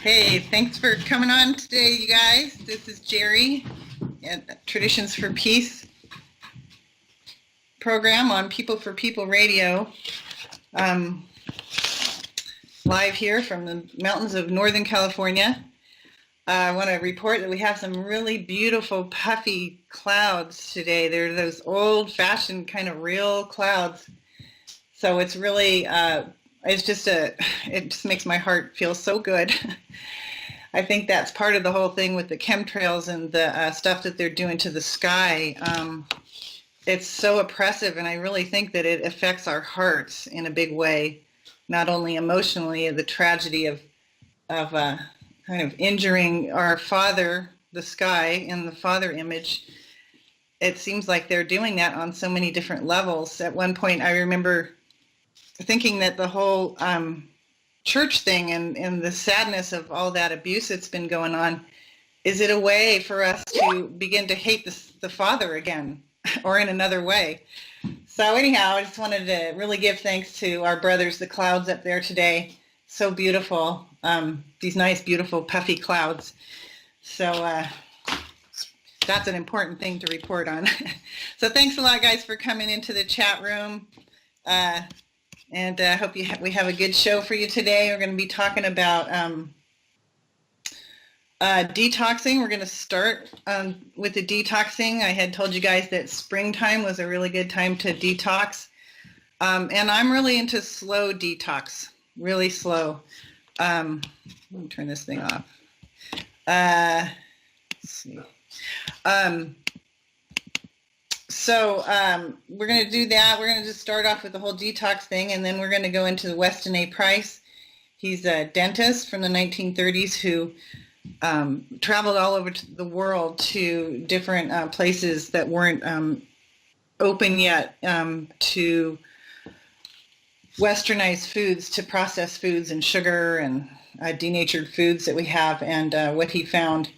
Hey, thanks for coming on today, you guys. This is Geri at Traditions for Peace program on People for People Radio. Live here from the mountains of Northern California. I want to report that we have some really beautiful puffy clouds today. They're those old-fashioned kind of real clouds. So it's really, it just makes my heart feel so good. I think that's part of the whole thing with the chemtrails and the stuff that they're doing to the sky. It's so oppressive, and I really think that it affects our hearts in a big way, not only emotionally, the tragedy of kind of injuring our Father, the sky, and the Father image. It seems like they're doing that on so many different levels. At one point, I remember thinking that the whole church thing and the sadness of all that abuse that's been going on, is it a way for us to begin to hate the Father again, or in another way? So anyhow, I just wanted to really give thanks to our brothers, the clouds up there today. So beautiful, these nice, beautiful, puffy clouds. So that's an important thing to report on. So thanks a lot, guys, for coming into the chat room. And I hope we have a good show for you today. We're going to be talking about detoxing. We're going to start with the detoxing. I had told you guys that springtime was a really good time to detox. And I'm really into slow detox, really slow. Let me turn this thing off. Let's see. So we're going to do that. We're going to just start off with the whole detox thing, and then we're going to go into the Weston Price. He's a dentist from the 1930s who traveled all over the world to different places that weren't open yet to westernized foods, to processed foods and sugar and denatured foods that we have, and what he found.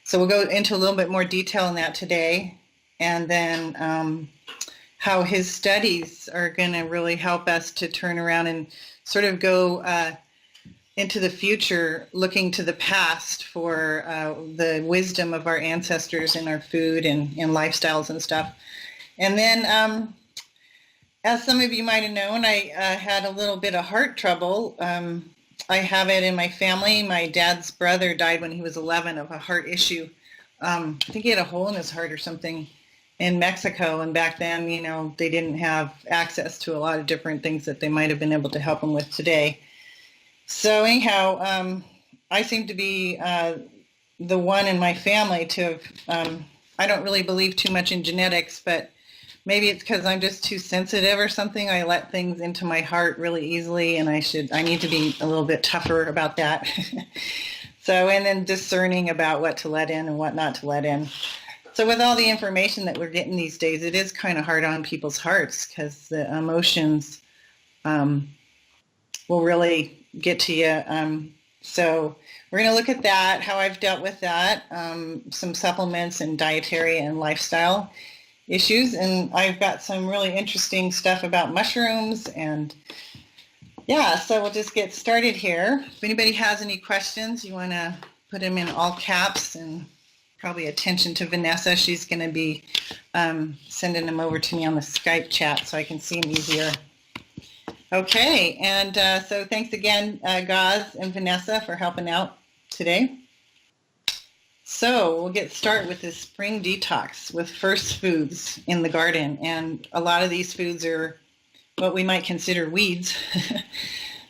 So we'll go into a little bit more detail on that today. And then how his studies are going to really help us to turn around and sort of go into the future, looking to the past for the wisdom of our ancestors and our food and lifestyles and stuff. And then, as some of you might have known, I had a little bit of heart trouble. I have it in my family. My dad's brother died when he was 11 of a heart issue. I think he had a hole in his heart or something in Mexico, and back then, you know, they didn't have access to a lot of different things that they might have been able to help him with today. So anyhow, I seem to be the one in my family to have, I don't really believe too much in genetics, but maybe it's because I'm just too sensitive or something. I let things into my heart really easily, and I need to be a little bit tougher about that. So, and then discerning about what to let in and what not to let in. So with all the information that we're getting these days, it is kind of hard on people's hearts, because the emotions will really get to you. So we're going to look at that, how I've dealt with that, some supplements and dietary and lifestyle issues. And I've got some really interesting stuff about mushrooms. And yeah, so we'll just get started here. If anybody has any questions, you want to put them in all caps, and probably attention to Vanessa. She's going to be sending them over to me on the Skype chat so I can see them easier. Okay, and so thanks again, Gaz and Vanessa, for helping out today. So we'll get started with this spring detox with first foods in the garden. And a lot of these foods are what we might consider weeds.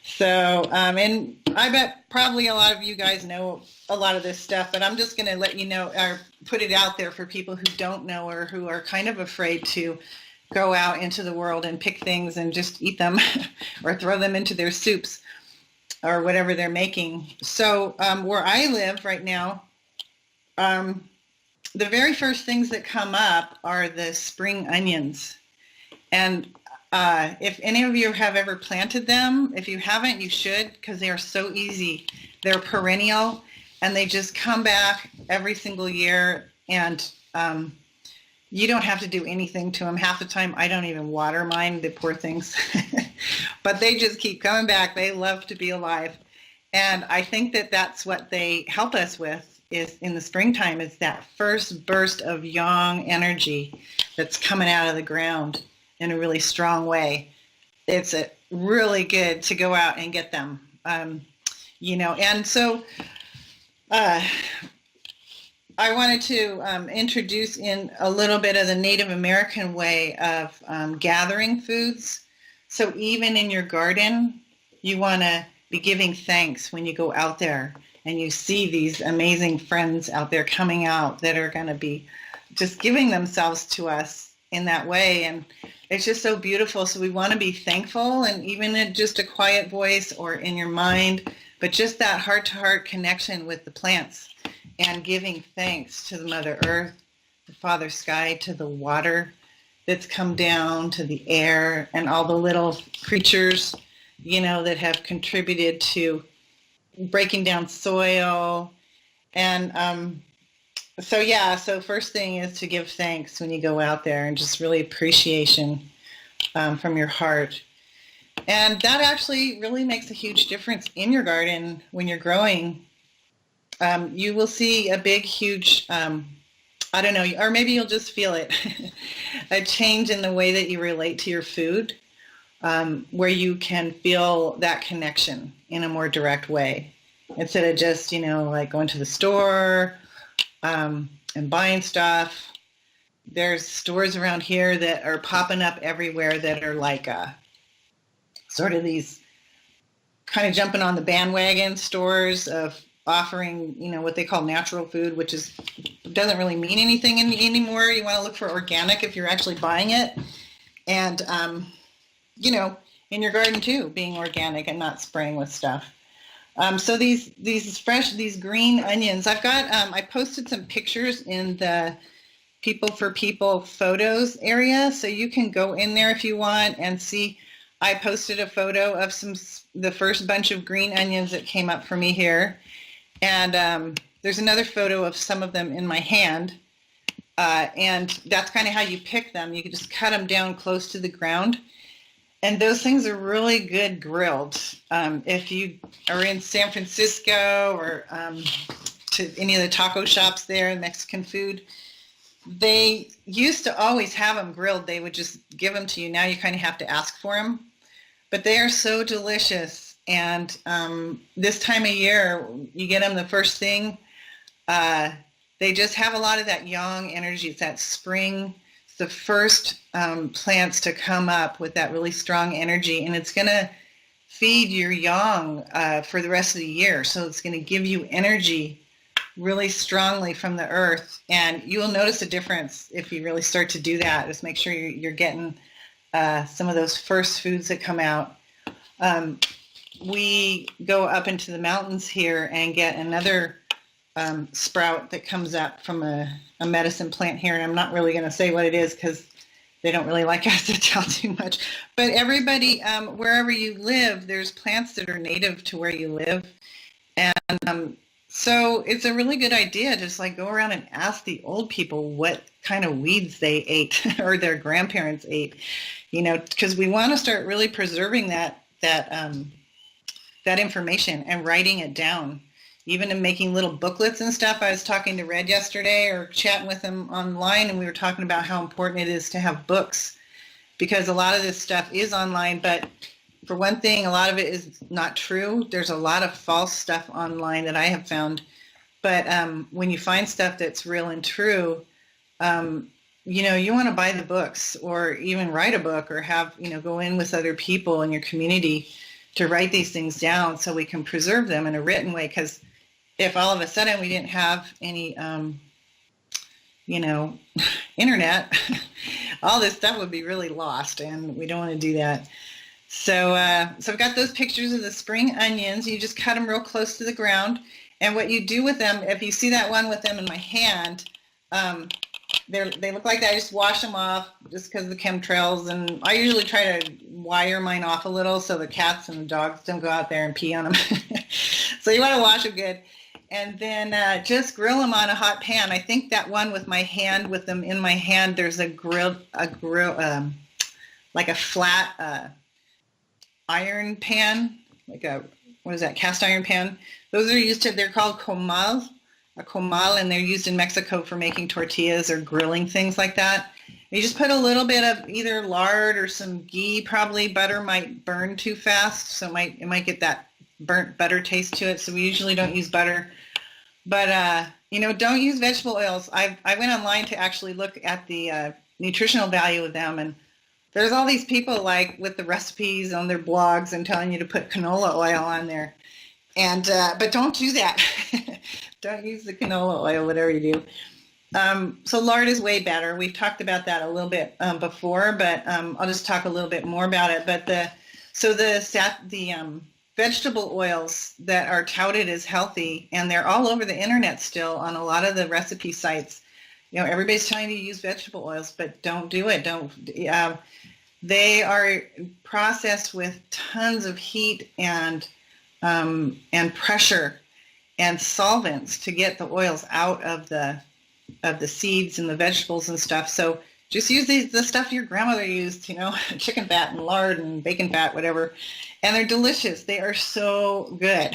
So, and I bet probably a lot of you guys know a lot of this stuff, but I'm just going to let you know, or put it out there for people who don't know or who are kind of afraid to go out into the world and pick things and just eat them or throw them into their soups or whatever they're making. So where I live right now, the very first things that come up are the spring onions. And if any of you have ever planted them, if you haven't, you should, because they are so easy. They're perennial, and they just come back every single year, and you don't have to do anything to them. Half the time, I don't even water mine, the poor things. But they just keep coming back. They love to be alive. And I think that that's what they help us with is in the springtime is that first burst of yang energy that's coming out of the ground in a really strong way. It's really good to go out and get them, and so uh, I wanted to introduce in a little bit of the Native American way of gathering foods. So even in your garden, you want to be giving thanks when you go out there and you see these amazing friends out there coming out that are going to be just giving themselves to us in that way. And it's just so beautiful. So we want to be thankful, and even in just a quiet voice or in your mind, but just that heart-to-heart connection with the plants and giving thanks to the Mother Earth, the Father Sky, to the water that's come down, to the air, and all the little creatures that have contributed to breaking down soil. And so first thing is to give thanks when you go out there and just really appreciation from your heart. And that actually really makes a huge difference in your garden when you're growing. You will see a big, huge, I don't know, or maybe you'll just feel it, a change in the way that you relate to your food. Where you can feel that connection in a more direct way instead of just, like going to the store and buying stuff. There's stores around here that are popping up everywhere that are like sort of these kind of jumping on the bandwagon stores of offering, what they call natural food, which doesn't really mean anything anymore. You want to look for organic if you're actually buying it. And, in your garden too, being organic and not spraying with stuff. So these green onions, I posted some pictures in the People for People photos area. So you can go in there if you want and see. I posted a photo of the first bunch of green onions that came up for me here. And there's another photo of some of them in my hand. And that's kind of how you pick them. You can just cut them down close to the ground. And those things are really good grilled. If you are in San Francisco or to any of the taco shops there, Mexican food, they used to always have them grilled. They would just give them to you. Now you kind of have to ask for them. But they are so delicious. And this time of year, you get them the first thing. They just have a lot of that yang energy. It's that spring, the first plants to come up with that really strong energy, and it's going to feed your yang for the rest of the year. So it's going to give you energy really strongly from the earth, and you will notice a difference if you really start to do that. Just make sure you're getting some of those first foods that come out. We go up into the mountains here and get another sprout that comes up from a medicine plant here, and I'm not really going to say what it is because they don't really like us to tell too much. But everybody, wherever you live, there's plants that are native to where you live, and so it's a really good idea to just like go around and ask the old people what kind of weeds they ate or their grandparents ate, because we want to start really preserving that information and writing it down. Even in making little booklets and stuff. I was talking to Red yesterday or chatting with him online, and we were talking about how important it is to have books because a lot of this stuff is online, but for one thing, a lot of it is not true. There's a lot of false stuff online that I have found, but when you find stuff that's real and true, you want to buy the books or even write a book or have, go in with other people in your community to write these things down so we can preserve them in a written way. Because if all of a sudden we didn't have any, internet, all this stuff would be really lost, and we don't want to do that. So I've got those pictures of the spring onions. You just cut them real close to the ground. And what you do with them, if you see that one with them in my hand, they look like that. I just wash them off just because of the chemtrails. And I usually try to wire mine off a little so the cats and the dogs don't go out there and pee on them. So you want to wash them good. And then just grill them on a hot pan. I think that one with my hand, with them in my hand, there's a grill, like a flat iron pan, like a what is that, cast iron pan. Those are used to, they're called a comal, and they're used in Mexico for making tortillas or grilling things like that. You just put a little bit of either lard or some ghee. Probably butter might burn too fast, so it might get that burnt butter taste to it. So we usually don't use butter. But don't use vegetable oils. I went online to actually look at the nutritional value of them, and there's all these people like with the recipes on their blogs and telling you to put canola oil on there, and but don't do that. Don't use the canola oil, whatever you do. So lard is way better. We've talked about that a little bit before, but I'll just talk a little bit more about it. But the vegetable oils that are touted as healthy, and they're all over the internet still on a lot of the recipe sites. Everybody's telling you to use vegetable oils, but don't do it. Don't. They are processed with tons of heat and pressure and solvents to get the oils out of the seeds and the vegetables and stuff. So just use the stuff your grandmother used, chicken fat and lard and bacon fat, whatever. And they're delicious. They are so good.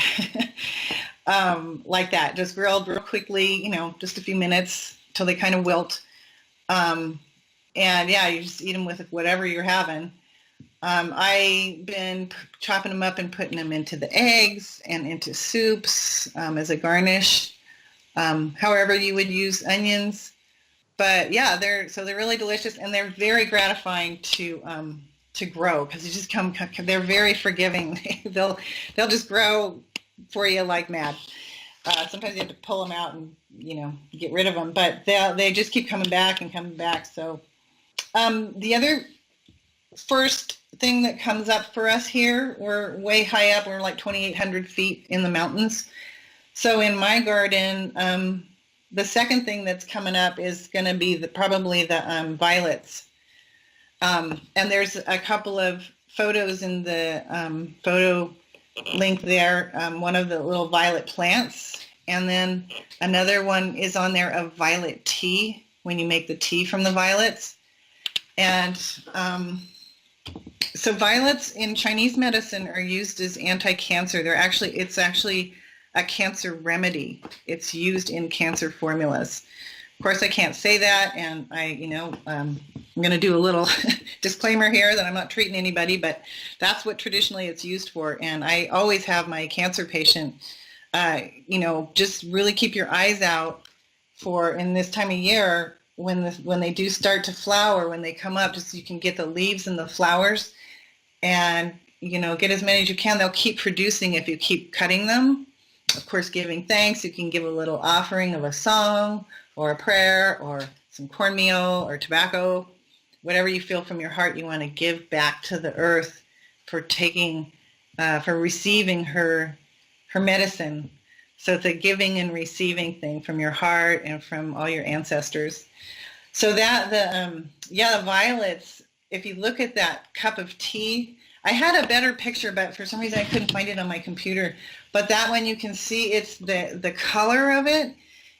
Like that, just grilled real quickly, just a few minutes till they kind of wilt. And yeah, you just eat them with whatever you're having. I've been chopping them up and putting them into the eggs and into soups as a garnish. However you would use onions. But yeah, they're really delicious, and they're very gratifying to grow, because they're very forgiving. They'll just grow for you like mad. Sometimes you have to pull them out and get rid of them, but they just keep coming back and coming back. So the other first thing that comes up for us here, we're way high up. We're like 2,800 feet in the mountains. So in my garden, the second thing that's coming up is going to be probably the violets. And there's a couple of photos in the photo link there, one of the little violet plants. And then another one is on there of violet tea, when you make the tea from the violets. And so violets in Chinese medicine are used as anti-cancer. It's actually a cancer remedy. It's used in cancer formulas. Of course, I can't say that, and I'm going to do a little disclaimer here that I'm not treating anybody, but that's what traditionally it's used for. And I always have my cancer patient, just really keep your eyes out for, in this time of year, when they do start to flower, when they come up, just so you can get the leaves and the flowers, and get as many as you can. They'll keep producing if you keep cutting them. Of course, giving thanks, you can give a little offering of a song or a prayer or some cornmeal or tobacco, whatever you feel from your heart you want to give back to the earth for receiving her medicine. So it's a giving and receiving thing from your heart and from all your ancestors. So the violets, if you look at that cup of tea, I had a better picture, but for some reason I couldn't find it on my computer. But that one, you can see it's the color of it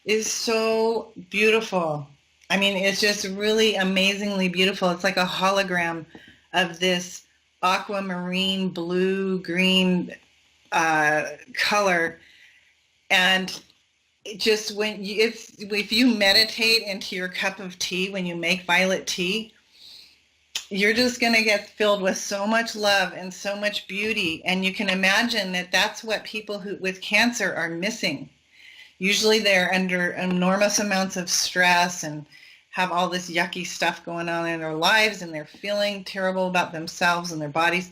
is so beautiful. I mean, it's just really amazingly beautiful. It's like a hologram of this aquamarine blue green color. And just if you meditate into your cup of tea when you make violet tea, you're just going to get filled with so much love and so much beauty. And you can imagine that that's what people with cancer are missing. Usually they're under enormous amounts of stress and have all this yucky stuff going on in their lives, and they're feeling terrible about themselves and their bodies.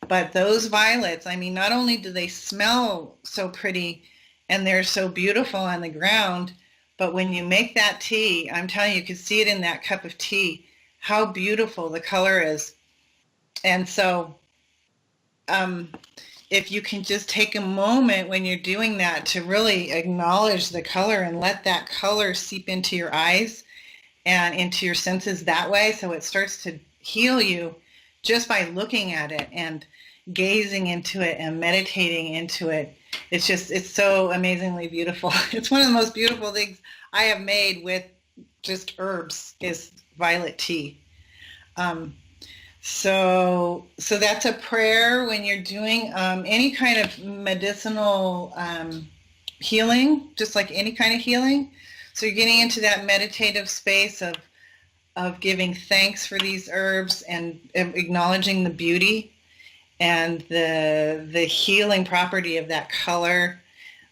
But those violets, I mean, not only do they smell so pretty and they're so beautiful on the ground, but when you make that tea, I'm telling you, you can see it in that cup of tea, how beautiful the color is. And so if you can just take a moment when you're doing that to really acknowledge the color and let that color seep into your eyes and into your senses that way, so it starts to heal you just by looking at it and gazing into it and meditating into it. It's so amazingly beautiful. It's one of the most beautiful things I have made with just herbs is violet tea. So that's a prayer when you're doing any kind of medicinal healing, just like any kind of healing. So you're getting into that meditative space of giving thanks for these herbs and acknowledging the beauty and the healing property of that color.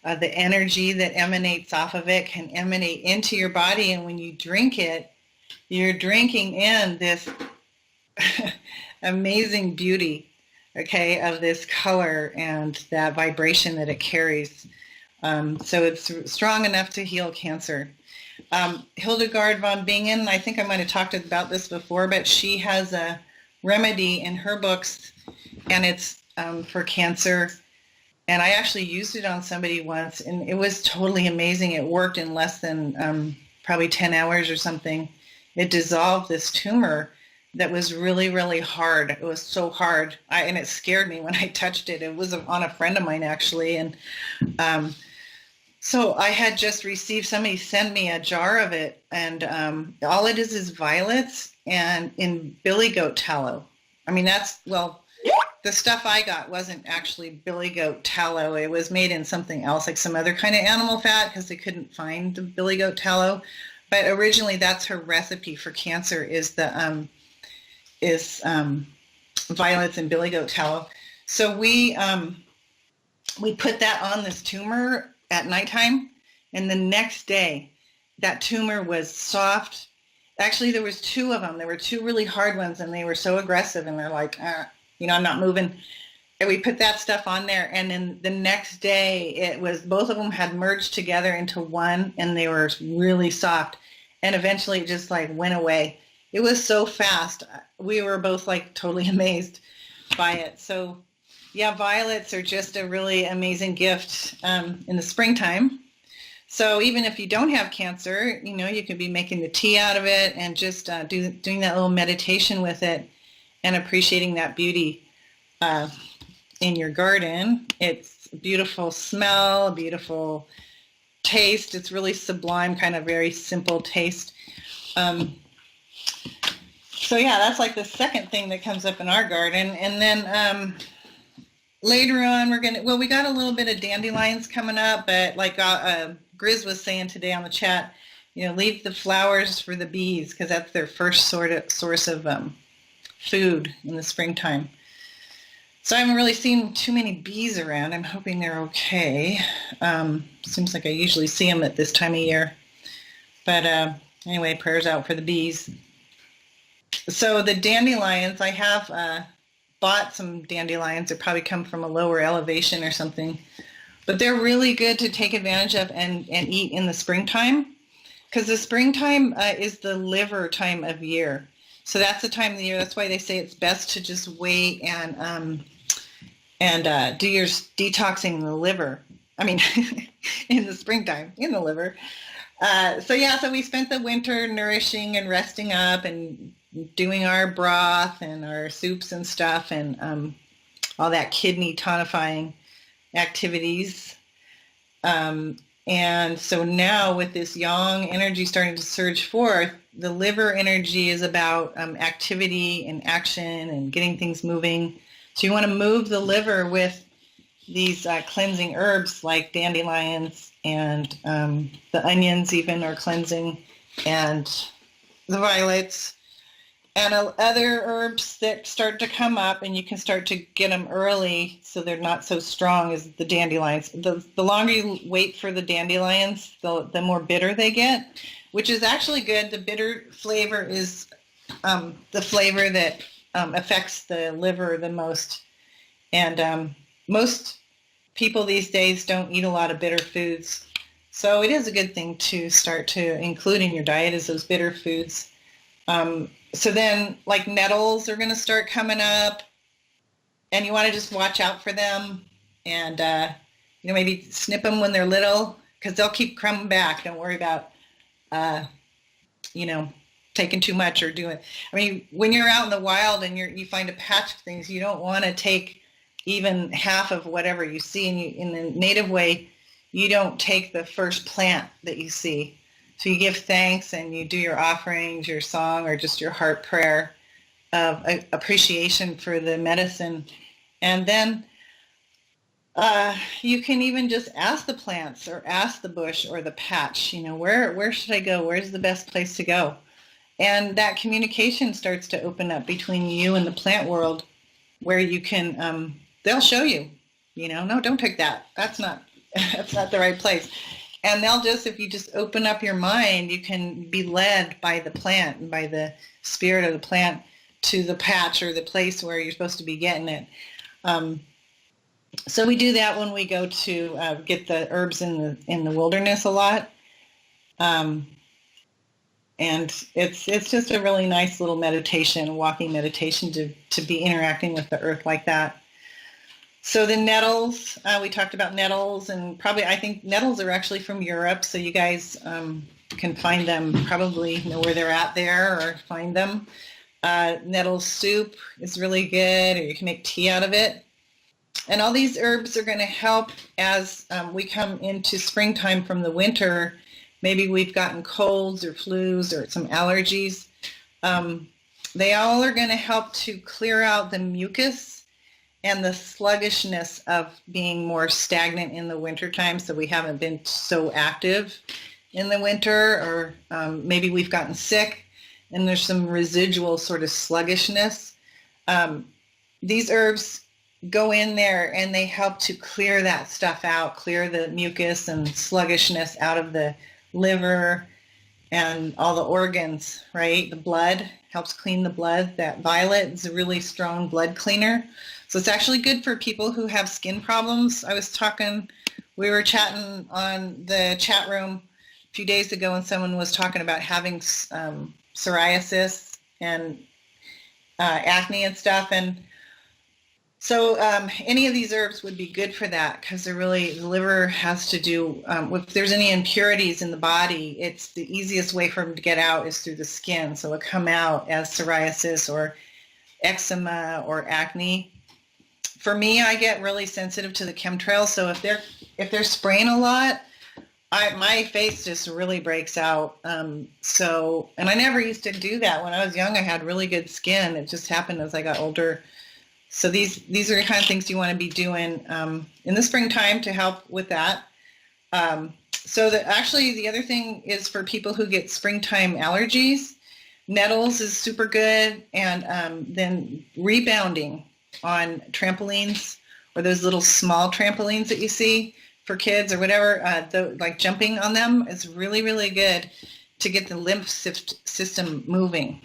The energy that emanates off of it can emanate into your body, and when you drink it, you're drinking in this amazing beauty, okay, of this color and that vibration that it carries. So it's strong enough to heal cancer. Hildegard von Bingen, I think I might have talked about this before, but she has a remedy in her books, and it's for cancer. And I actually used it on somebody once, and it was totally amazing. It worked in less than probably 10 hours or something. It dissolved this tumor that was really, really hard. It was so hard. And it scared me when I touched it. It was on a friend of mine, actually. And so I had just received, somebody send me a jar of it. And all it is violets and in billy goat tallow. I mean, the stuff I got wasn't actually billy goat tallow. It was made in something else, like some other kind of animal fat, because they couldn't find the billy goat tallow. But originally, that's her recipe for cancer is violets and billy goat tallow. So we put that on this tumor at nighttime, and the next day, that tumor was soft. Actually, there was two of them. There were two really hard ones, and they were so aggressive, and they're like, I'm not moving. And we put that stuff on there, and then the next day, both of them had merged together into one, and they were really soft. And eventually, it just like went away. It was so fast. We were both like totally amazed by it. So yeah, violets are just a really amazing gift in the springtime. So even if you don't have cancer, you could be making the tea out of it and just doing that little meditation with it and appreciating that beauty in your garden. It's a beautiful smell, a beautiful taste. It's really sublime, kind of very simple taste. So yeah, that's like the second thing that comes up in our garden. And then later on, we got a little bit of dandelions coming up, but like Grizz was saying today on the chat, leave the flowers for the bees, because that's their first source of food in the springtime. So I haven't really seen too many bees around. I'm hoping they're okay. Seems like I usually see them at this time of year. But anyway, prayers out for the bees. So the dandelions, I have bought some dandelions that probably come from a lower elevation or something. But they're really good to take advantage of and eat in the springtime, because the springtime is the liver time of year. So that's the time of the year. That's why they say it's best to just wait and do your detoxing in the liver. I mean, in the springtime, in the liver. So we spent the winter nourishing and resting up and doing our broth and our soups and stuff and all that kidney tonifying activities. And so now with this yang energy starting to surge forth, the liver energy is about activity and action and getting things moving. So you want to move the liver with these cleansing herbs like dandelions and the onions even are cleansing, and the violets and other herbs that start to come up, and you can start to get them early so they're not so strong as the dandelions. The longer you wait for the dandelions, the more bitter they get, which is actually good. The bitter flavor is the flavor that affects the liver the most. And most people these days don't eat a lot of bitter foods. So it is a good thing to start to include in your diet is those bitter foods. So then like nettles are going to start coming up, and you want to just watch out for them and, maybe snip them when they're little, because they'll keep coming back. Don't worry about, taking too much or doing. I mean, when you're out in the wild and you find a patch of things, you don't want to take even half of whatever you see. And in the native way, you don't take the first plant that you see. So you give thanks and you do your offerings, your song, or just your heart prayer appreciation for the medicine. And then you can even just ask the plants or ask the bush or the patch, where should I go? Where's the best place to go? And that communication starts to open up between you and the plant world, where you can, they'll show you, no, don't pick that. That's not the right place. And they'll just, if you just open up your mind, you can be led by the plant and by the spirit of the plant to the patch or the place where you're supposed to be getting it. So we do that when we go to get the herbs in the wilderness a lot. And it's just a really nice little meditation, walking meditation to be interacting with the earth like that. So the nettles, we talked about nettles, and probably I think nettles are actually from Europe, so you guys can find them, probably know where they're at there or find them. Nettle soup is really good, or you can make tea out of it. And all these herbs are going to help as we come into springtime from the winter. Maybe we've gotten colds or flus or some allergies. They all are going to help to clear out the mucus and the sluggishness of being more stagnant in the wintertime, so we haven't been so active in the winter, or maybe we've gotten sick and there's some residual sort of sluggishness. These herbs go in there and they help to clear that stuff out, clear the mucus and sluggishness out of the liver and all the organs, right? The blood helps clean the blood. That violet is a really strong blood cleaner. So it's actually good for people who have skin problems. We were chatting on the chat room a few days ago, and someone was talking about having psoriasis and acne and stuff. And so any of these herbs would be good for that, because the liver has to do, if there's any impurities in the body, it's the easiest way for them to get out is through the skin. So it'll come out as psoriasis or eczema or acne. For me, I get really sensitive to the chemtrails. So if they're spraying a lot, my face just really breaks out. And I never used to do that. When I was young, I had really good skin. It just happened as I got older. So these are the kind of things you want to be doing in the springtime to help with that. Actually, the other thing is for people who get springtime allergies, nettles is super good. And then rebounding on trampolines, or those little small trampolines that you see for kids or whatever, like jumping on them is really, really good to get the lymph system moving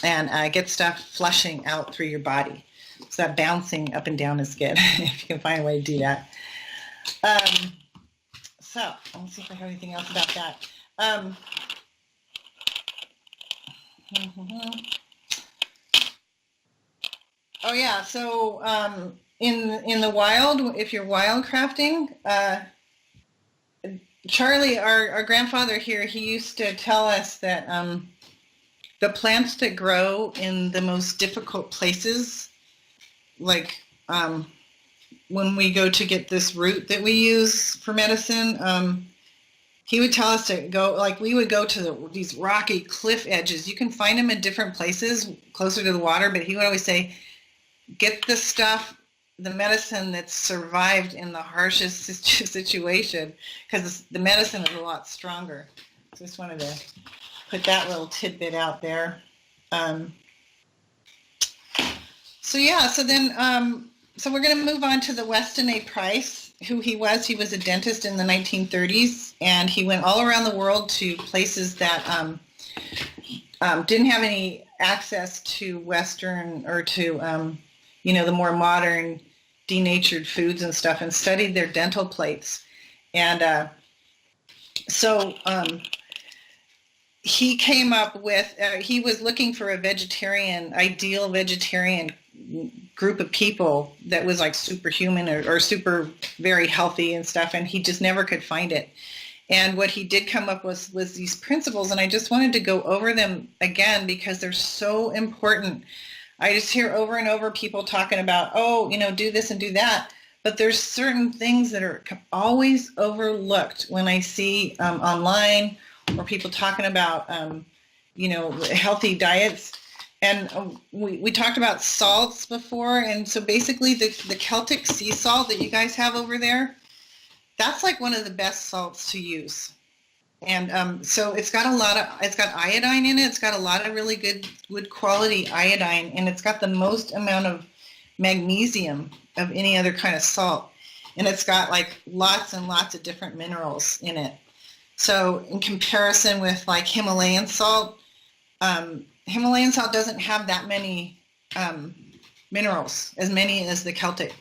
and get stuff flushing out through your body. So that bouncing up and down is good if you can find a way to do that. So let's see if I have anything else about that. Oh yeah, so in the wild, if you're wild crafting, Charlie, our grandfather here, he used to tell us that the plants that grow in the most difficult places, like when we go to get this root that we use for medicine, he would tell us to go, like we would go to these rocky cliff edges. You can find them in different places closer to the water, but he would always say, get the stuff, the medicine that's survived in the harshest situation, because the medicine is a lot stronger. So I just wanted to put that little tidbit out there. So we're going to move on to the Weston Price, who he was. He was a dentist in the 1930s, and he went all around the world to places that didn't have any access to Western or to the more modern denatured foods and stuff, and studied their dental plates. And he came up with, he was looking for ideal vegetarian group of people that was like superhuman or super very healthy and stuff, and he just never could find it. And what he did come up with was these principles, and I just wanted to go over them again because they're so important. I just hear over and over people talking about, do this and do that. But there's certain things that are always overlooked when I see online or people talking about, healthy diets. And we talked about salts before, and so basically the Celtic sea salt that you guys have over there, that's like one of the best salts to use. And so it's got iodine in it. It's got a lot of really good quality iodine, and it's got the most amount of magnesium of any other kind of salt. And it's got like lots and lots of different minerals in it. So in comparison with like Himalayan salt doesn't have that many minerals, as many as the Celtic.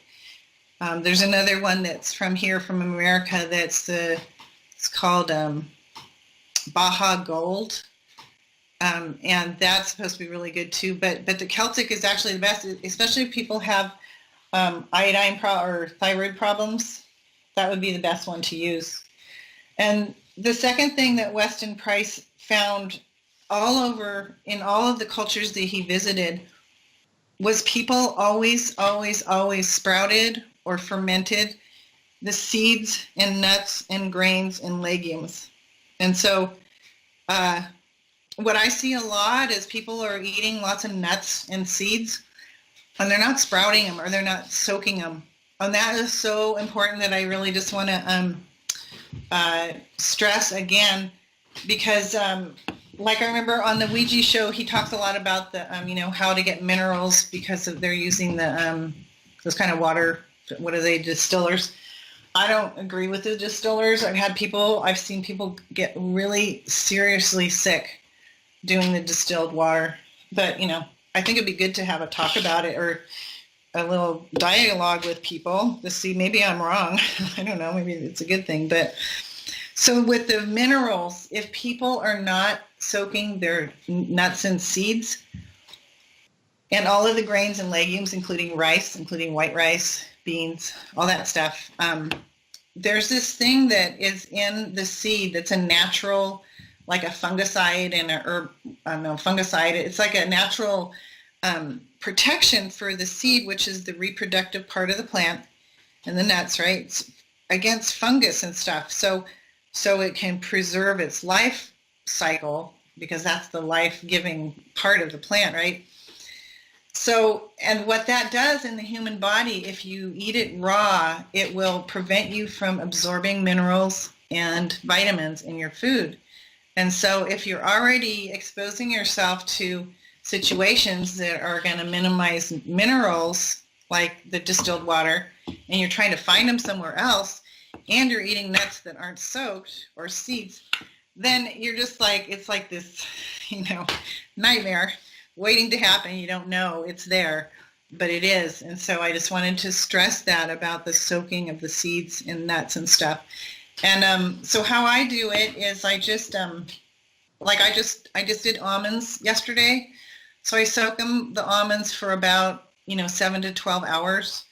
There's another one that's from here, from America, it's called Baja Gold, and that's supposed to be really good too. But the Celtic is actually the best, especially if people have iodine or thyroid problems. That would be the best one to use. And the second thing that Weston Price found all over in all of the cultures that he visited was people always, always, always sprouted or fermented the seeds and nuts and grains and legumes. And so what I see a lot is people are eating lots of nuts and seeds, and they're not sprouting them or they're not soaking them. And that is so important that I really just want to stress again, because like I remember on the Ouija show, he talks a lot about the, how to get minerals because they're using those kind of water, what are they, distillers. I don't agree with the distillers. I've seen people get really seriously sick doing the distilled water. But, I think it'd be good to have a talk about it or a little dialogue with people to see, maybe I'm wrong. I don't know, maybe it's a good thing. But so with the minerals, if people are not soaking their nuts and seeds and all of the grains and legumes, including rice, including white rice, beans, all that stuff, there's this thing that is in the seed that's a natural, like a fungicide and fungicide. It's like a natural protection for the seed, which is the reproductive part of the plant and the nuts, right? It's against fungus and stuff. So it can preserve its life cycle, because that's the life-giving part of the plant, right? So, and what that does in the human body, if you eat it raw, it will prevent you from absorbing minerals and vitamins in your food. And so if you're already exposing yourself to situations that are going to minimize minerals, like the distilled water, and you're trying to find them somewhere else, and you're eating nuts that aren't soaked or seeds, then you're just like, it's like this, nightmare waiting to happen. You don't know it's there, but it is. And so I just wanted to stress that about the soaking of the seeds and nuts and stuff. And so how I do it is I just did almonds yesterday. So I soak the almonds for about 7 to 12 hours,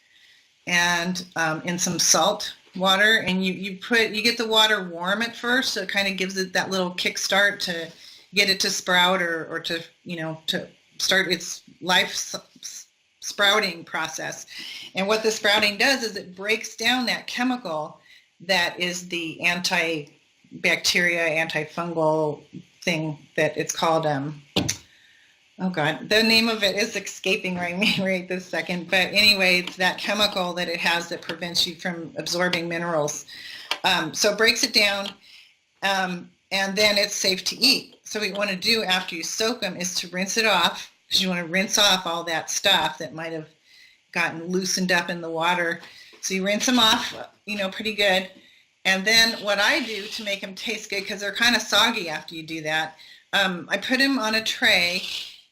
and in some salt water, and you get the water warm at first, so it kind of gives it that little kickstart to get it to sprout or to to start its life sprouting process. And what the sprouting does is it breaks down that chemical that is the antibacteria, antifungal thing that it's called. Oh God, the name of it is escaping right this second. But anyway, it's that chemical that it has that prevents you from absorbing minerals. So it breaks it down, and then it's safe to eat. So what you want to do after you soak them is to rinse it off, because you want to rinse off all that stuff that might have gotten loosened up in the water. So you rinse them off, pretty good. And then what I do to make them taste good, because they're kind of soggy after you do that, I put them on a tray,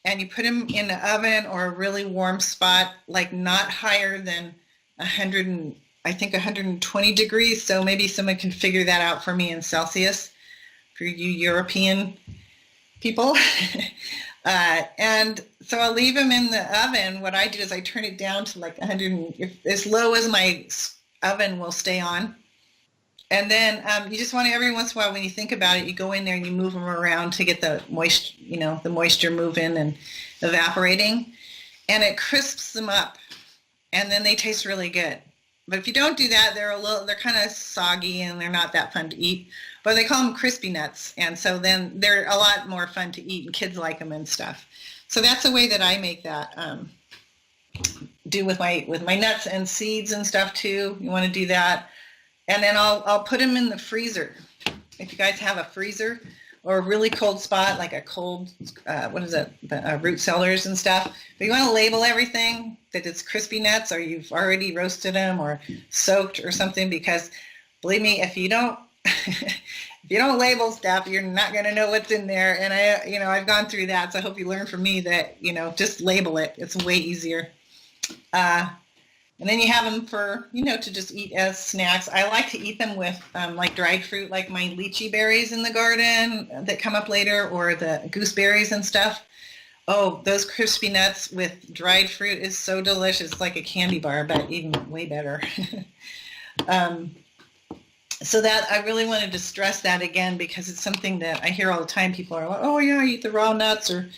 and you put them in the oven or a really warm spot, like not higher than 120 degrees. So maybe someone can figure that out for me in Celsius, for you European people. And so I'll leave them in the oven. What I do is I turn it down to like 100, as low as my oven will stay on. And then you just want to, every once in a while, when you think about it, you go in there and you move them around to get the moisture moving and evaporating, and it crisps them up, and then they taste really good. But if you don't do that, they're kind of soggy and they're not that fun to eat. but they call them crispy nuts. And so then they're a lot more fun to eat, and kids like them and stuff. So that's a way that I make that, do with my nuts and seeds and stuff too. You want to do that. And then I'll put them in the freezer. If you guys have a freezer or a really cold spot, like a cold, root cellars and stuff. But you want to label everything that it's crispy nuts, or you've already roasted them or soaked or something, because believe me, if you don't, if you don't label stuff, you're not going to know what's in there. And I've gone through that. So I hope you learn from me that, just label it. It's way easier. And then you have them for, to just eat as snacks. I like to eat them with like dried fruit, like my lychee berries in the garden that come up later, or the gooseberries and stuff. Oh, those crispy nuts with dried fruit is so delicious. It's like a candy bar, but even way better. So that I really wanted to stress that again, because it's something that I hear all the time. People are like, oh yeah, I eat the raw nuts, or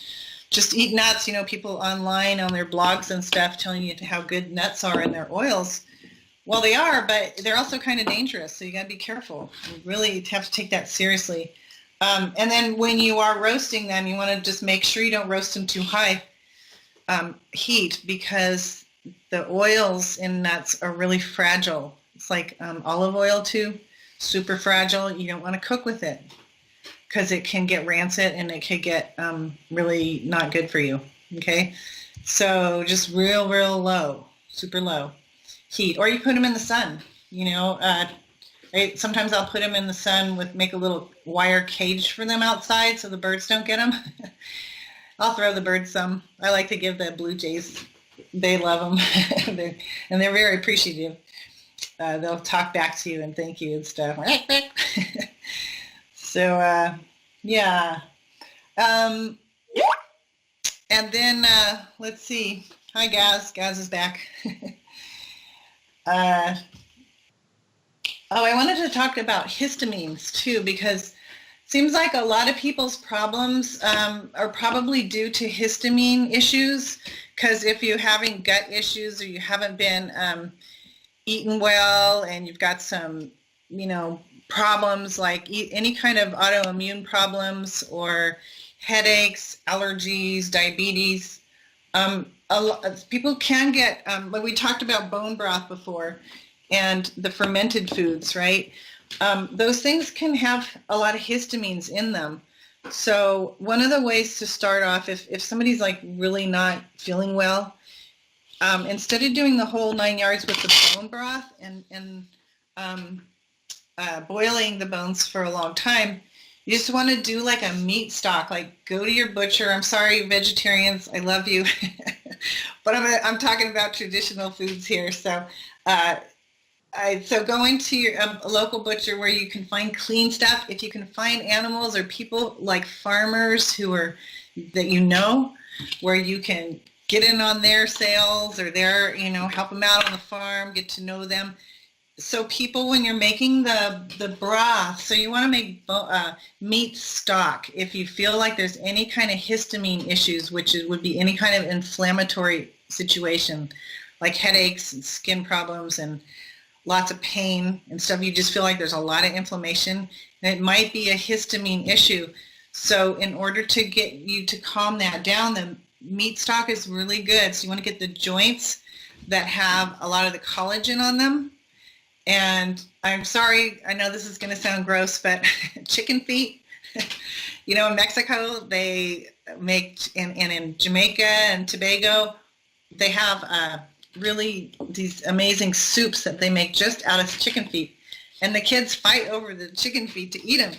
just eat nuts. People online on their blogs and stuff telling you how good nuts are in their oils. Well, they are, but they're also kind of dangerous. So you got to be careful. You really have to take that seriously. And then when you are roasting them, you want to just make sure you don't roast them too high heat, because the oils in nuts are really fragile. It's like olive oil too, super fragile. You don't want to cook with it, because it can get rancid and it could get really not good for you. Okay, so just real low, super low heat, or you put them in the sun. Sometimes I'll put them in the sun make a little wire cage for them outside so the birds don't get them. I'll throw the birds some. I like to give the blue jays. They love them, and they're very appreciative. They'll talk back to you and thank you and stuff. So, yeah. And then, let's see. Hi, Gaz. Gaz is back. I wanted to talk about histamines, too, because it seems like a lot of people's problems are probably due to histamine issues, because if you're having gut issues, or you haven't been eating well, and you've got some, problems like any kind of autoimmune problems, or headaches, allergies, diabetes. People can get, like we talked about bone broth before, and the fermented foods, right? Those things can have a lot of histamines in them. So one of the ways to start off, if somebody's like really not feeling well, instead of doing the whole 9 yards with the bone broth and boiling the bones for a long time, you just want to do like a meat stock. Like, go to your butcher. I'm sorry, vegetarians, I love you, but I'm talking about traditional foods here. So, so go into your a local butcher where you can find clean stuff. If you can find animals or people like farmers that where you can get in on their sales, or help them out on the farm, get to know them. So people, when you're making the broth, so you want to make meat stock. If you feel like there's any kind of histamine issues, which would be any kind of inflammatory situation, like headaches and skin problems and lots of pain and stuff, you just feel like there's a lot of inflammation, and it might be a histamine issue. So in order to get you to calm that down, the meat stock is really good. So you want to get the joints that have a lot of the collagen on them. And I'm sorry, I know this is going to sound gross, but chicken feet, in Mexico, they make, and in Jamaica and Tobago, they have really these amazing soups that they make just out of chicken feet. And the kids fight over the chicken feet to eat them,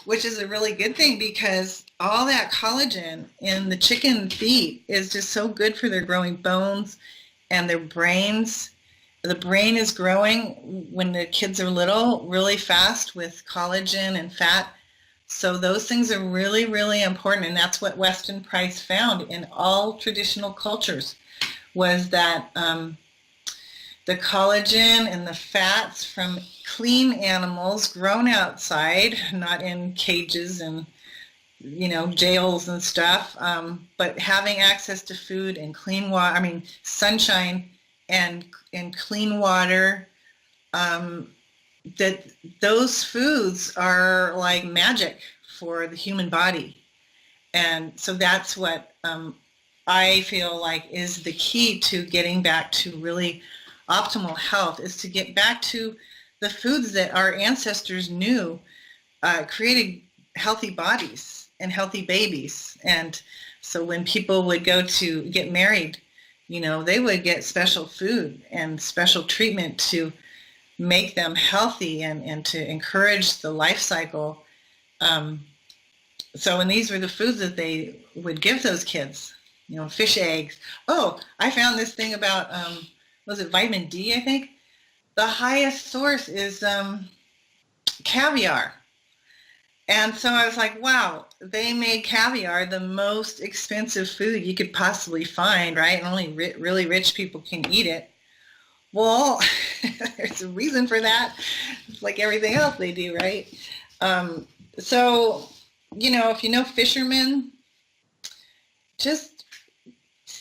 which is a really good thing, because all that collagen in the chicken feet is just so good for their growing bones and their brains. The brain is growing when the kids are little really fast with collagen and fat. So those things are really, really important. And that's what Weston Price found in all traditional cultures, was that the collagen and the fats from clean animals grown outside, not in cages and jails and stuff, but having access to food and clean water, sunshine and clean water, that those foods are like magic for the human body. And so that's what I feel like is the key to getting back to really optimal health, is to get back to the foods that our ancestors knew created healthy bodies and healthy babies. And so when people would go to get married, they would get special food and special treatment to make them healthy and to encourage the life cycle. So, and these were the foods that they would give those kids, fish eggs. Oh, I found this thing about, was it vitamin D, I think? The highest source is caviar. And so I was like, wow, they made caviar the most expensive food you could possibly find, right? And only really rich people can eat it. Well, there's a reason for that. It's like everything else they do, right? So, if you know fishermen, just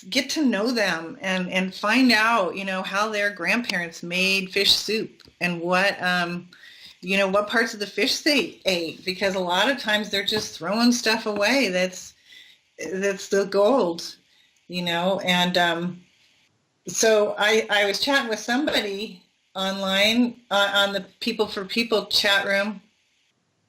get to know them and find out, how their grandparents made fish soup and what, what parts of the fish they ate, because a lot of times they're just throwing stuff away. That's the gold, and so I was chatting with somebody online on the People for People chat room,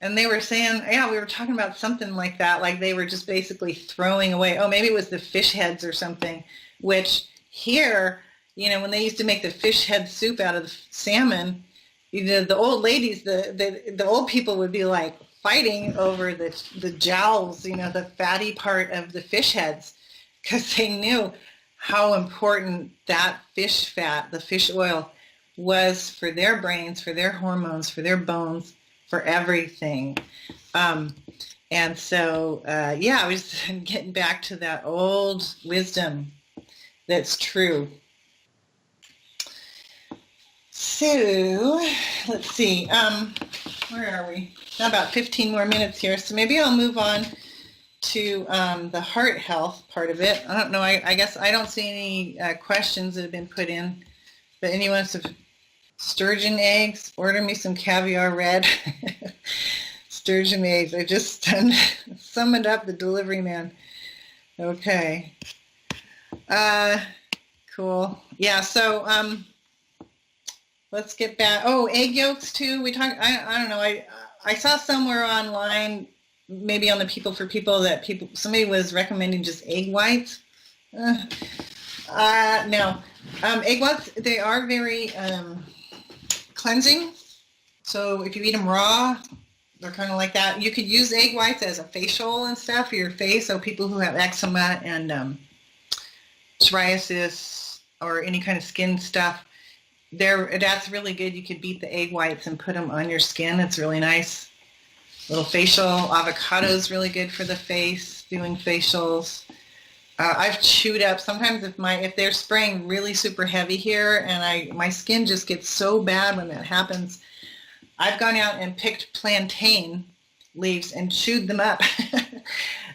and they were saying, yeah, we were talking about something like that, like they were just basically throwing away. Oh, maybe it was the fish heads or something, which here, when they used to make the fish head soup out of the salmon, the old ladies, the old people would be like fighting over the jowls, the fatty part of the fish heads, because they knew how important that fish fat, the fish oil, was for their brains, for their hormones, for their bones, for everything. And so, I was getting back to that old wisdom that's true. So, let's see, where are we? About 15 more minutes here, so maybe I'll move on to the heart health part of it. I don't know, I guess I don't see any questions that have been put in, but anyone wants to, sturgeon eggs, order me some caviar red. Sturgeon eggs, I just summoned up the delivery man. Okay. Cool. Yeah, so let's get back. Oh, egg yolks too. We talked, I don't know, I saw somewhere online, maybe on the People for People, that somebody was recommending just egg whites. No. Egg whites, they are very cleansing. So if you eat them raw, they're kind of like that. You could use egg whites as a facial and stuff for your face. So people who have eczema and psoriasis or any kind of skin stuff, that's really good. You could beat the egg whites and put them on your skin. It's really nice. Little facial. Avocado is really good for the face, doing facials. I've chewed up, sometimes if they're spraying really super heavy here and my skin just gets so bad when that happens, I've gone out and picked plantain leaves and chewed them up.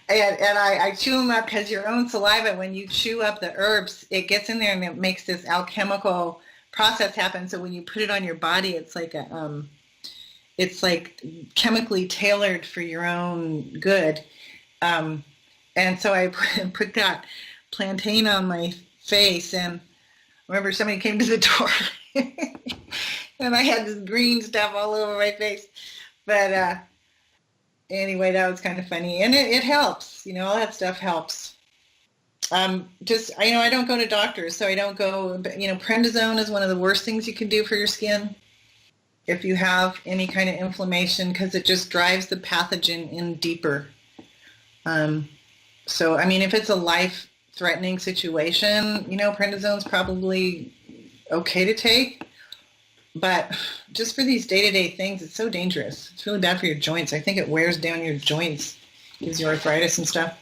and I chew them up because your own saliva, when you chew up the herbs, it gets in there and it makes this alchemical process happen. So when you put it on your body, it's like it's like chemically tailored for your own good. And so I put that plantain on my face, and I remember somebody came to the door and I had this green stuff all over my face. But anyway, that was kind of funny, and it helps. All that stuff helps. I don't go to doctors, so I don't go. Prednisone is one of the worst things you can do for your skin if you have any kind of inflammation, because it just drives the pathogen in deeper. So, if it's a life-threatening situation, prednisone's probably okay to take. But just for these day-to-day things, it's so dangerous. It's really bad for your joints. I think it wears down your joints, gives you arthritis and stuff.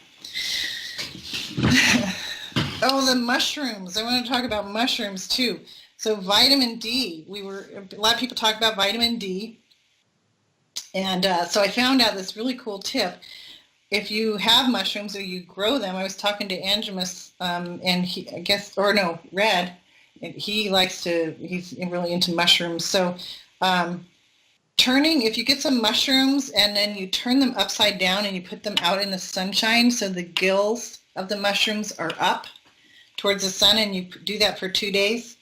Oh, the mushrooms. I want to talk about mushrooms, too. So vitamin D. A lot of people talk about vitamin D. And so I found out this really cool tip. If you have mushrooms or you grow them, I was talking to Angemus, and Red, and he's really into mushrooms. So turning, if you get some mushrooms and then you turn them upside down and you put them out in the sunshine so the gills of the mushrooms are up towards the sun, and you do that for 2 days,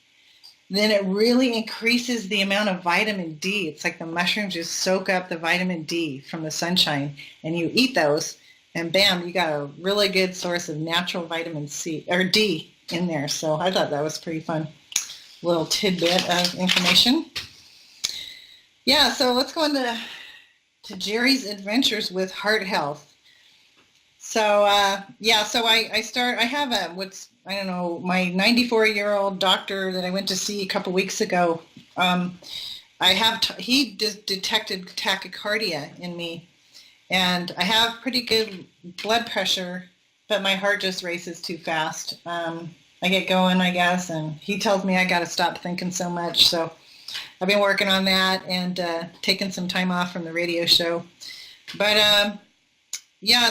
then it really increases the amount of vitamin D. It's like the mushrooms just soak up the vitamin D from the sunshine, and you eat those, and bam, you got a really good source of natural vitamin C or D in there. So I thought that was pretty fun little tidbit of information. Yeah, so let's go into Geri's adventures with heart health. So I have my 94-year-old doctor that I went to see a couple weeks ago. He detected tachycardia in me, and I have pretty good blood pressure, but my heart just races too fast. I get going, I guess, and he tells me I got to stop thinking so much. So I've been working on that and taking some time off from the radio show. But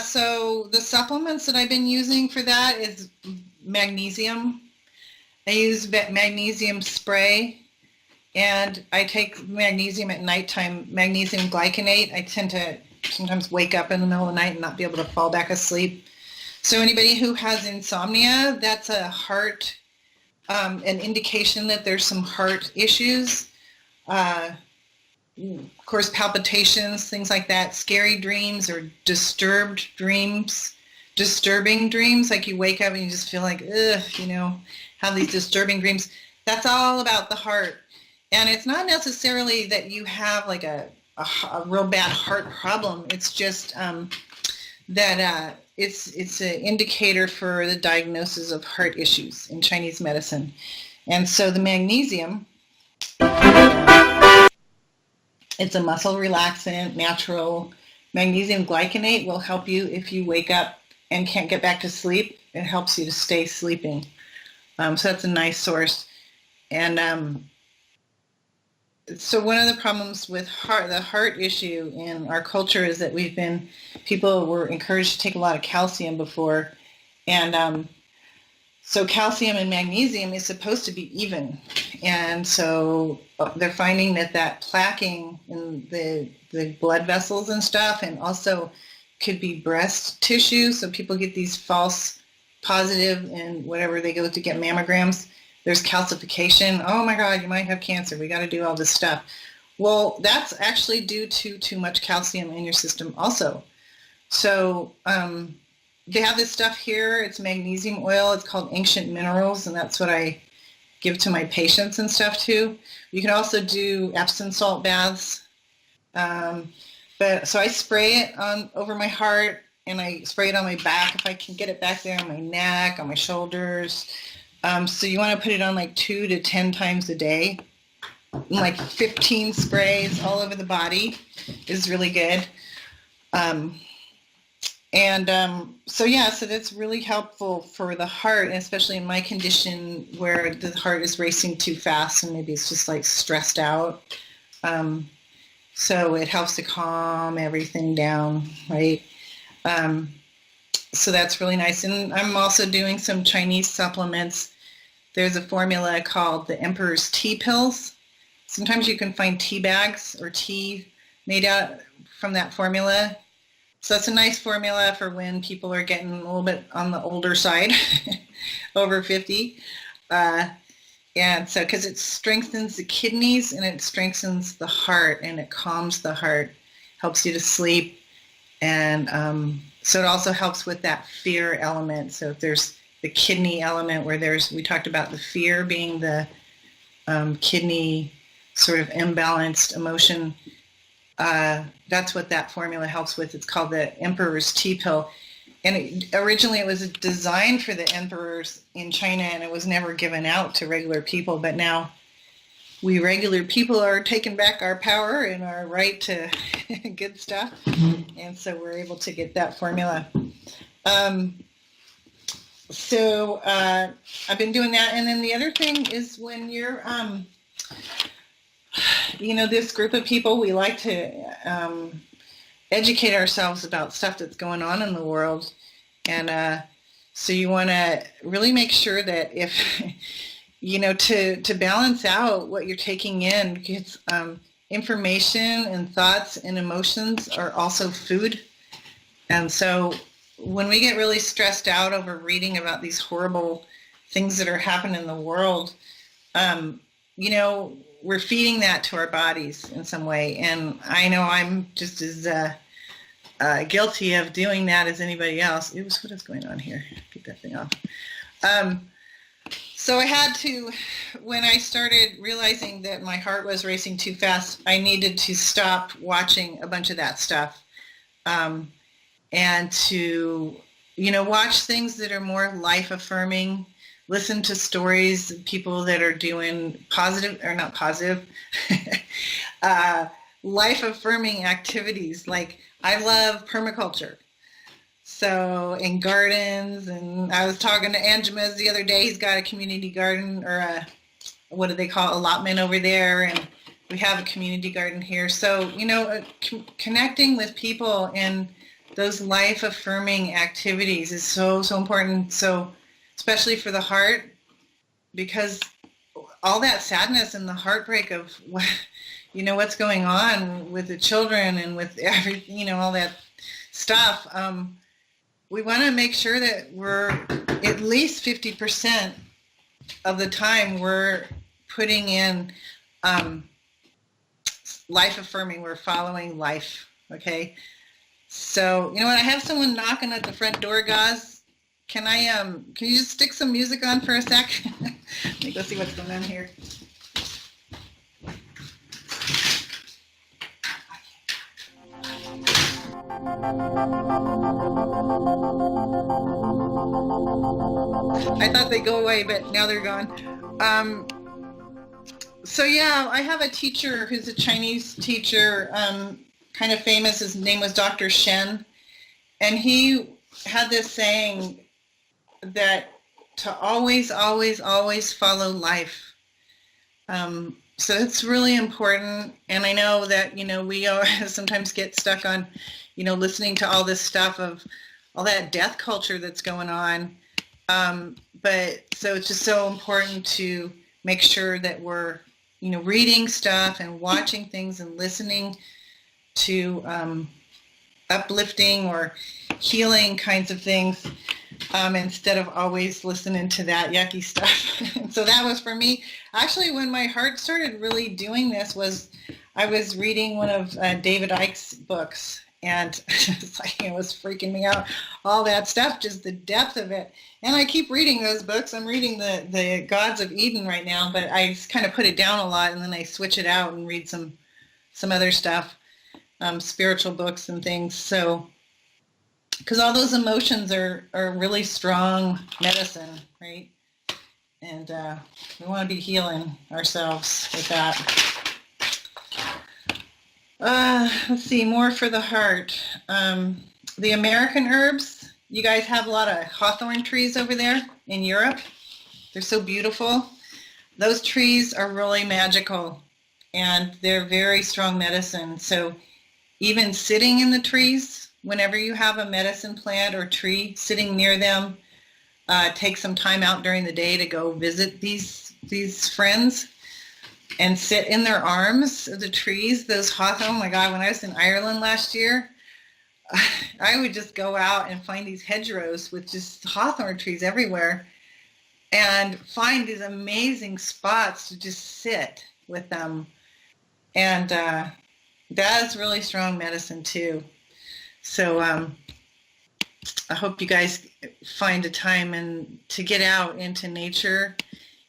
so the supplements that I've been using for that is magnesium. I use magnesium spray, and I take magnesium at nighttime, magnesium glycinate. I tend to sometimes wake up in the middle of the night and not be able to fall back asleep. So anybody who has insomnia, that's a heart, an indication that there's some heart issues. Of course, palpitations, things like that, scary dreams or disturbing dreams, like you wake up and you just feel like, have these disturbing dreams. That's all about the heart. And it's not necessarily that you have like a real bad heart problem. It's just that it's an indicator for the diagnosis of heart issues in Chinese medicine. And so the magnesium, it's a muscle relaxant, natural. Magnesium glycinate will help you if you wake up and can't get back to sleep. It helps you to stay sleeping. So that's a nice source. And so one of the problems with the heart issue in our culture is that people were encouraged to take a lot of calcium before. And so calcium and magnesium is supposed to be even. And so they're finding that plaquing in the blood vessels and stuff, and also could be breast tissue. So people get these false positive and whatever, they go to get mammograms. There's calcification. Oh my God, you might have cancer. We got to do all this stuff. Well, that's actually due to too much calcium in your system also. So they have this stuff here. It's magnesium oil. It's called Ancient Minerals, and that's what I give to my patients and stuff too. You can also do Epsom salt baths. So I spray it over my heart, and I spray it on my back if I can get it back there, on my neck, on my shoulders. So you want to put it on like 2 to 10 times a day. Like 15 sprays all over the body is really good. So that's really helpful for the heart, and especially in my condition where the heart is racing too fast and maybe it's just like stressed out. So it helps to calm everything down, right? So that's really nice. And I'm also doing some Chinese supplements. There's a formula called the Emperor's Tea Pills. Sometimes you can find tea bags or tea made out from that formula. So it's a nice formula for when people are getting a little bit on the older side, over 50. And so, because it strengthens the kidneys and it strengthens the heart and it calms the heart, helps you to sleep. And so it also helps with that fear element. So if there's the kidney element where we talked about the fear being the kidney sort of imbalanced emotion, that's what that formula helps with. It's called the Emperor's Tea Pill. And originally it was designed for the emperors in China, and it was never given out to regular people. But now we regular people are taking back our power and our right to good stuff. And so we're able to get that formula. So I've been doing that. And then the other thing is when you're, this group of people, we like to educate ourselves about stuff that's going on in the world. And so you want to really make sure that if, to balance out what you're taking in, because information and thoughts and emotions are also food. And so when we get really stressed out over reading about these horrible things that are happening in the world, you know, we're feeding that to our bodies in some way. And I know I'm just as guilty of doing that as anybody else. Oops, what is going on here? Get that thing off. So I had to, when I started realizing that my heart was racing too fast, I needed to stop watching a bunch of that stuff, and to, you know, watch things that are more life-affirming, listen to stories of people that are doing positive, or not positive, life-affirming activities. Like, I love permaculture. So, in gardens, and I was talking to Angemas the other day. He's got a community garden, or a, what do they call, allotment over there, and we have a community garden here. So, you know, connecting with people in those life-affirming activities is so, so important. So, especially for the heart, because all that sadness and the heartbreak of what, you know, what's going on with the children and with everything, you know, all that stuff. We want to make sure that we're at least 50% of the time we're putting in life affirming. We're following life. Okay. So, you know what? I have someone knocking at the front door, guys. Can you just stick some music on for a sec? Let me go see what's going on here. I thought they'd go away, but now they're gone. So yeah, I have a teacher who's a Chinese teacher, kind of famous. His name was Dr. Shen. And he had this saying that to always, always, always follow life. So it's really important. And I know that, you know, we sometimes get stuck on, you know, listening to all this stuff of all that death culture that's going on. But so it's just so important to make sure that we're, you know, reading stuff and watching things and listening to uplifting or healing kinds of things, instead of always listening to that yucky stuff. So that was for me. Actually, when my heart started really doing this was I was reading one of David Icke's books, and it's like, it was freaking me out. All that stuff, just the depth of it. And I keep reading those books. I'm reading the Gods of Eden right now, but I kind of put it down a lot, and then I switch it out and read some other stuff, spiritual books and things. So, because all those emotions are really strong medicine, right? And we want to be healing ourselves with that. Let's see, more for the heart. The American herbs, you guys have a lot of hawthorn trees over there in Europe. They're so beautiful. Those trees are really magical, and they're very strong medicine. So even sitting in the trees, whenever you have a medicine plant or tree, sitting near them, take some time out during the day to go visit these friends and sit in their arms of the trees. Those hawthorn, oh my God, when I was in Ireland last year, I would just go out and find these hedgerows with just hawthorn trees everywhere and find these amazing spots to just sit with them. And that is really strong medicine too. So I hope you guys find a time and to get out into nature,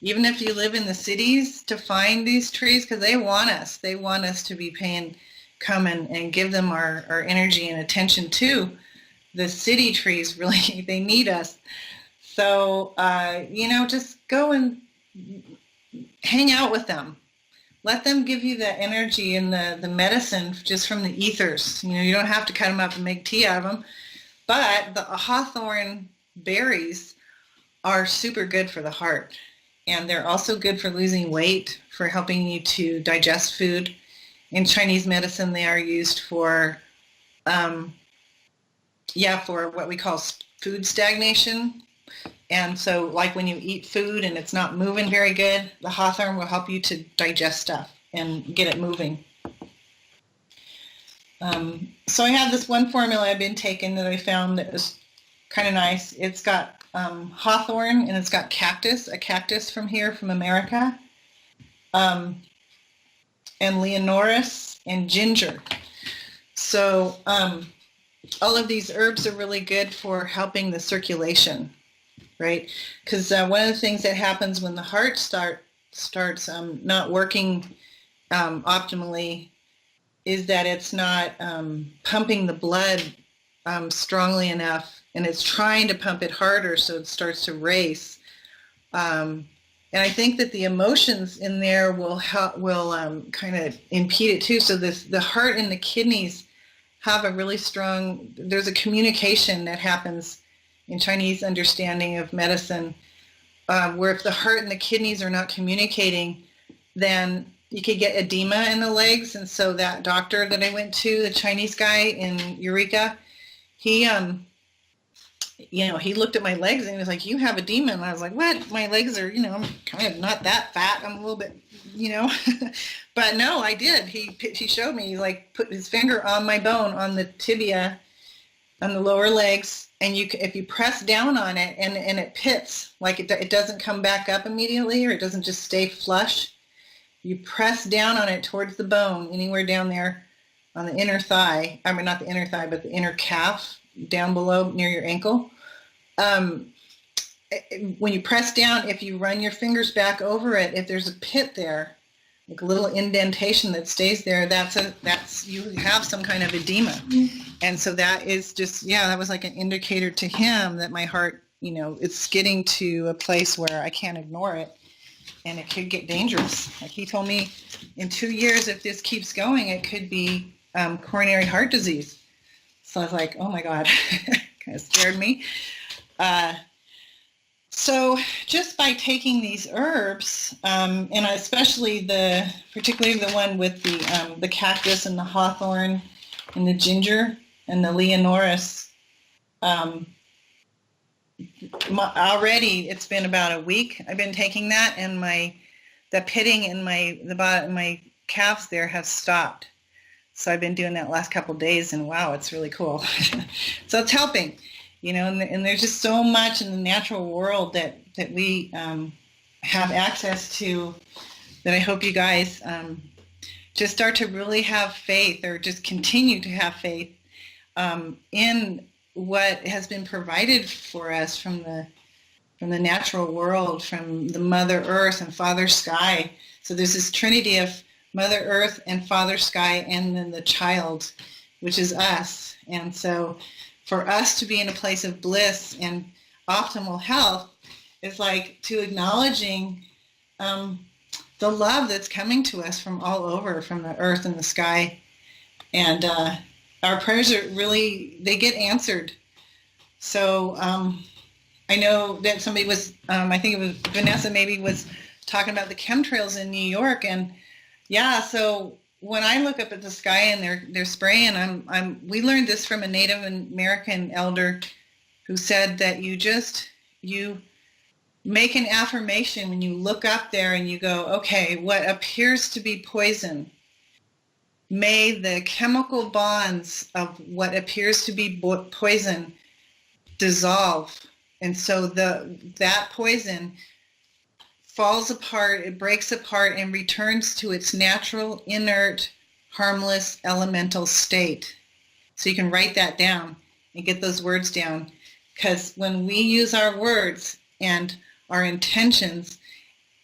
even if you live in the cities, to find these trees, because they want us. They want us to be come and give them our energy and attention too. The city trees, really, they need us. So, you know, just go and hang out with them. Let them give you the energy and the medicine just from the ethers. You know, you don't have to cut them up and make tea out of them. But the hawthorn berries are super good for the heart. And they're also good for losing weight, for helping you to digest food. In Chinese medicine, they are used for, for what we call food stagnation. And so like when you eat food and it's not moving very good, the hawthorn will help you to digest stuff and get it moving. So I have this one formula I've been taking that I found that was kind of nice. It's got hawthorn and it's got a cactus from here, from America, um, and leonoris and ginger. So all of these herbs are really good for helping the circulation, right? Because one of the things that happens when the heart starts not working optimally is that it's not pumping the blood strongly enough, and it's trying to pump it harder, so it starts to race. And I think that the emotions in there will help, kind of impede it too. So the heart and the kidneys have a really strong, there's a communication that happens in Chinese understanding of medicine, where if the heart and the kidneys are not communicating, then you could get edema in the legs. And so that doctor that I went to, the Chinese guy in Eureka, he looked at my legs and he was like, "You have edema." And I was like, "What? My legs are, I'm kind of not that fat. I'm a little bit, But no, I did. He showed me, like, put his finger on my bone, on the tibia, on the lower legs, and if you press down on it and it pits, like it doesn't come back up immediately, or it doesn't just stay flush. You press down on it towards the bone, anywhere down there on the inner thigh. I mean, not the inner thigh, but the inner calf, down below near your ankle. When you press down, if you run your fingers back over it, if there's a pit there, like a little indentation that stays there, that's you have some kind of edema. And so that is just, that was like an indicator to him that my heart, it's getting to a place where I can't ignore it, and it could get dangerous. Like he told me, in 2 years, if this keeps going, it could be coronary heart disease. So I was like, oh my God, kind of scared me. So just by taking these herbs, and especially particularly the one with the cactus and the hawthorn and the ginger and the leonoris, already it's been about a week I've been taking that, and the pitting in my calves there have stopped. So I've been doing that last couple of days, and wow, it's really cool. So it's helping. And there's just so much in the natural world that we have access to, that I hope you guys just start to really have faith, or just continue to have faith in what has been provided for us from the natural world, from the Mother Earth and Father Sky. So there's this trinity of Mother Earth and Father Sky, and then the child, which is us. And so for us to be in a place of bliss and optimal health is like to acknowledging the love that's coming to us from all over, from the earth and the sky. And our prayers are really, they get answered. So I know that somebody was, I think it was Vanessa maybe, was talking about the chemtrails in New York. And so when I look up at the sky and they're spraying, we learned this from a Native American elder who said that you make an affirmation when you look up there and you go, okay, what appears to be poison, may the chemical bonds of what appears to be poison dissolve. And so that poison falls apart, it breaks apart, and returns to its natural, inert, harmless, elemental state. So you can write that down and get those words down. Because when we use our words and our intentions,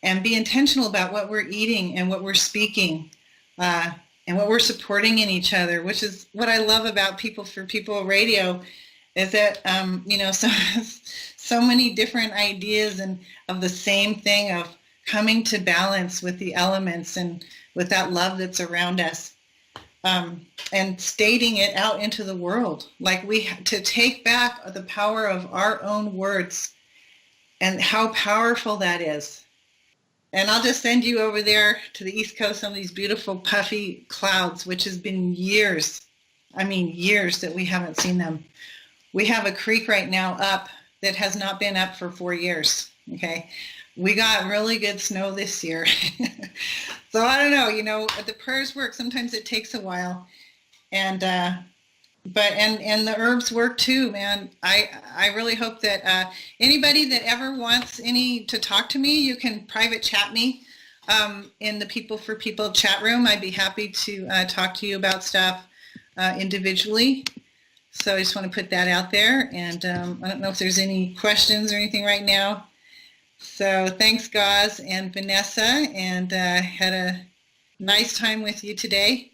and be intentional about what we're eating and what we're speaking, and what we're supporting in each other, which is what I love about People for People Radio, is that, so many different ideas and of the same thing, of coming to balance with the elements and with that love that's around us, and stating it out into the world. Like to take back the power of our own words, and how powerful that is. And I'll just send you over there to the East Coast, some of these beautiful puffy clouds, which has been years that we haven't seen them. We have a creek right now up that has not been up for 4 years, okay? We got really good snow this year. So I don't know, the prayers work. Sometimes it takes a while. And and the herbs work too, man. I really hope that anybody that ever wants to talk to me, you can private chat me in the People for People chat room. I'd be happy to talk to you about stuff individually. So I just want to put that out there. And I don't know if there's any questions or anything right now. So thanks, Gaz and Vanessa, and had a nice time with you today.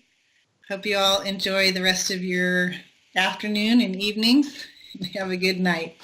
Hope you all enjoy the rest of your afternoon and evenings. Have a good night.